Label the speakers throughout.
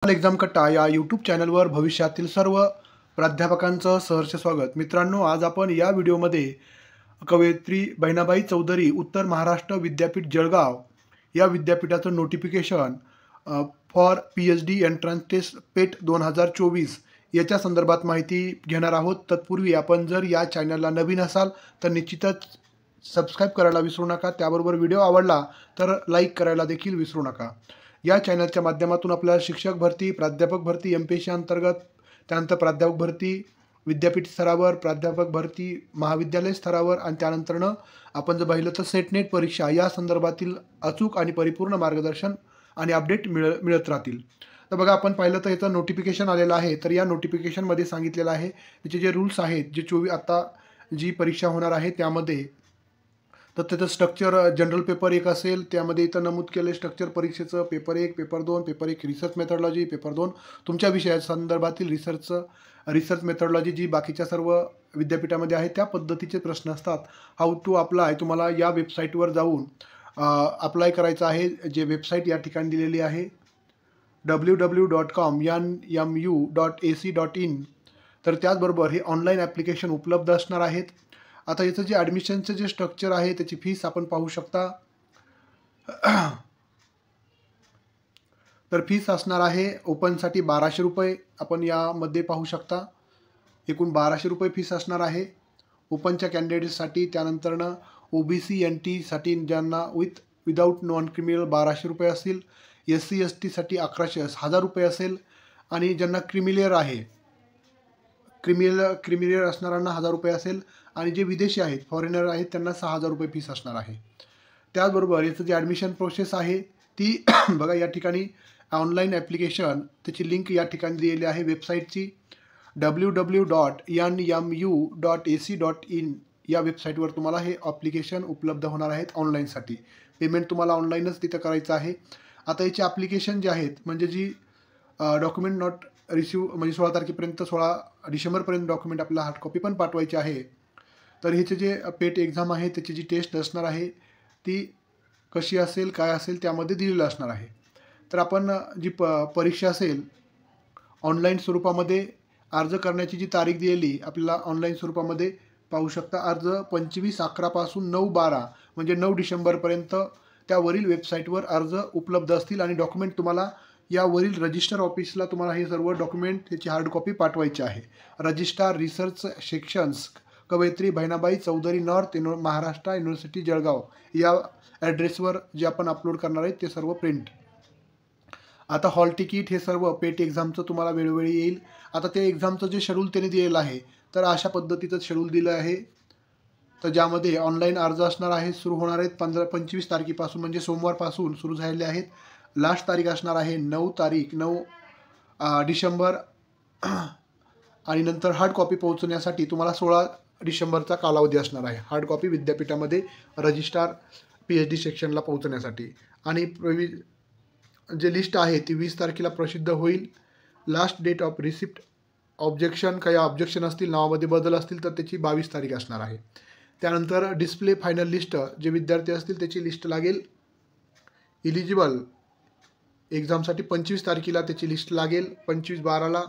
Speaker 1: Exam कट्टा या YouTube चॅनलवर भविष्यातील सर्व प्राध्यापकांचं सहर्ष स्वागत। मित्रांनो, आज आपण या व्हिडिओमध्ये कवयित्री बहिणाबाई चौधरी उत्तर महाराष्ट्र विद्यापीठ जळगाव या विद्यापीठाचं notification for PhD entrance test PET 2024 याच्या संदर्भात माहिती घेणार आहोत। तत्पूर्वी आपण जर या चॅनलला नवीन असाल तर निश्चितच सबस्क्राईब करायला विसरू नका। त्याबरोबर व्हिडिओ आवडला तर लाईक करायला देखील विसरू नका। या चॅनलच्या माध्यमातून आपल्याला शिक्षक भरती, प्राध्यापक भरती, MPSC अंतर्गत, त्यानंतर प्राध्यापक भरती विद्यापीठ स्तरावर, प्राध्यापक भरती महाविद्यालय स्तरावर आणि त्यानंतरनं आपण जर पाहिलं तर सेट नेट परीक्षा या संदर्भातील अचूक आणि परिपूर्ण मार्गदर्शन आणि अपडेट मिळत राहतील। तर बघा, आपण पाहिलं तर याचं नोटिफिकेशन आलेलं आहे। तर या नोटिफिकेशनमध्ये सांगितलेलं आहे त्याचे जे रूल्स आहेत, जे 24 आता जी परीक्षा होणार आहे त्यामध्ये, तर त्याचं स्ट्रक्चर जनरल पेपर 1 असेल। त्यामध्ये इथं नमूद केले स्ट्रक्चर परीक्षेचं paper 1, paper 2, paper 1 research methodology, paper 2 तुमच्या विषयाच्या संदर्भातील रिसर्च मेथडॉलॉजी जी बाकीच्या सर्व विद्यापीठामध्ये आहे त्या पद्धतीचे प्रश्न असतात। हाऊ टू अप्लाय, तुम्हाला या वेबसाईटवर जाऊन अप्लाय करायचं आहे। जे वेबसाईट या ठिकाणी दिलेली आहे www.nmu.ac.in। तर त्याचबरोबर हे ऑनलाईन ॲप्लिकेशन उपलब्ध असणार आहेत। आता याचं जे ॲडमिशनचं जे स्ट्रक्चर आहे त्याची फीस आपण पाहू शकता। तर फीस असणार आहे ओपनसाठी 1200 रुपये, आपण यामध्ये पाहू शकता। एकूण 1200 रुपये फीस असणार आहे ओपनच्या कॅन्डिडेटसाठी। त्यानंतरनं OBC NT साठी ज्यांना विदाऊट नॉन क्रिमिनल 1200 रुपये असतील, SC ST साठी 1000 रुपये असेल, आणि ज्यांना क्रिमिलियर आहे क्रिमिलियर असणाऱ्यांना 1000 रुपये असेल, आणि जे विदेशी आहेत फॉरेनर आहेत त्यांना 6000 रुपये फीस असणार आहे। त्याचबरोबर याचं जे ॲडमिशन प्रोसेस आहे ती बघा, या ठिकाणी ऑनलाईन ॲप्लिकेशन त्याची लिंक या ठिकाणी दिलेली आहे वेबसाईटची www.nmu.ac.in या वेबसाईटवर तुम्हाला हे ॲप्लिकेशन उपलब्ध होणार आहेत ऑनलाईनसाठी। पेमेंट तुम्हाला ऑनलाईनच तिथं करायचं आहे। आता याचे ॲप्लिकेशन जे आहेत, म्हणजे जी डॉक्युमेंट नॉट रिसिव्ह, म्हणजे 16 तारखेपर्यंत 16 डिसेंबरपर्यंत डॉक्युमेंट आपल्याला हार्ड कॉपी पण पाठवायची आहे। तर ह्याचे जे पेट एक्झाम आहे त्याची जी टेस्ट असणार आहे ती कशी असेल, काय असेल त्यामध्ये दिलेलं असणार आहे। तर आपण जी परीक्षा असेल ऑनलाईन स्वरूपामध्ये अर्ज करण्याची जी तारीख दिलेली आपल्याला ऑनलाईन स्वरूपामध्ये पाहू शकता। अर्ज 25/11 पासून 9/12 म्हणजे 9 डिसेंबरपर्यंत त्यावरील वेबसाईटवर अर्ज उपलब्ध असतील, आणि डॉक्युमेंट तुम्हाला यावरील रजिस्टर ऑफिसला तुम्हाला हे सर्व डॉक्युमेंट त्याची हार्ड कॉपी पाठवायची आहे। रजिस्ट्रार रिसर्च सेक्शन्स कवयित्री बहिणाबाई चौधरी नॉर्थ महाराष्ट्र युनिव्हर्सिटी जळगाव या ॲड्रेसवर जे आपण अपलोड करणार आहे ते सर्व प्रिंट। आता हॉल तिकीट हे सर्व पेट एक्झामचं तुम्हाला वेळोवेळी येईल। आता ते एक्झामचं जे शेड्यूल त्यांनी दिलेलं आहे तर अशा पद्धतीचं शेड्यूल दिलं आहे। तर ज्यामध्ये ऑनलाईन अर्ज असणार आहे, सुरू होणार आहेत 25 तारखेपासून, म्हणजे सोमवारपासून सुरू झालेले आहेत। लास्ट तारीख असणार आहे 9 डिसेंबर, आणि नंतर हार्ड कॉपी पोहोचवण्यासाठी तुम्हाला 16 डिसेंबरचा कालावधी असणार आहे हार्ड कॉपी विद्यापीठामध्ये रजिस्ट्रार PhD सेक्शनला पोहोचण्यासाठी। आणि जे लिस्ट आहे ती 20 तारखेला प्रसिद्ध होईल। Last date of receipt objection, काही ऑब्जेक्शन असतील, नावामध्ये बदल असतील तर त्याची 22 तारीख असणार आहे। त्यानंतर डिस्प्ले फायनल लिस्ट, जे विद्यार्थी असतील त्याची लिस्ट लागेल। इलिजिबल एक्झामसाठी 25 तारखेला त्याची लिस्ट लागेल। 25/12ला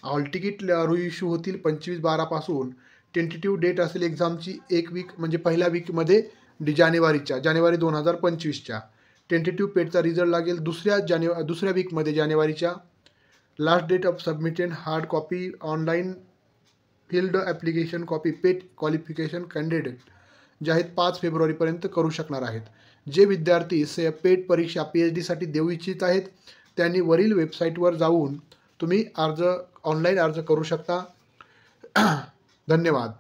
Speaker 1: हॉल तिकीट इश्यू होतील 25/12 पासून। टेंटेटिव्ह डेट असेल एक्झामची 1 वीक, म्हणजे पहिल्या वीकमध्ये जानेवारी 2025च्या। टेंटेटिव्ह पेटचा रिझल्ट लागेल दुसऱ्या वीकमध्ये जानेवारीच्या। Last date of submitted hard copy online filled application copy PET qualification candidate जे आहेत 5 फेब्रुवारीपर्यंत करू शकणार आहेत। जे विद्यार्थी पेट परीक्षा PhD साठी देऊ इच्छित आहेत त्यांनी वरील वेबसाईटवर जाऊन तुम्ही ऑनलाईन अर्ज करू शकता। धन्यवाद।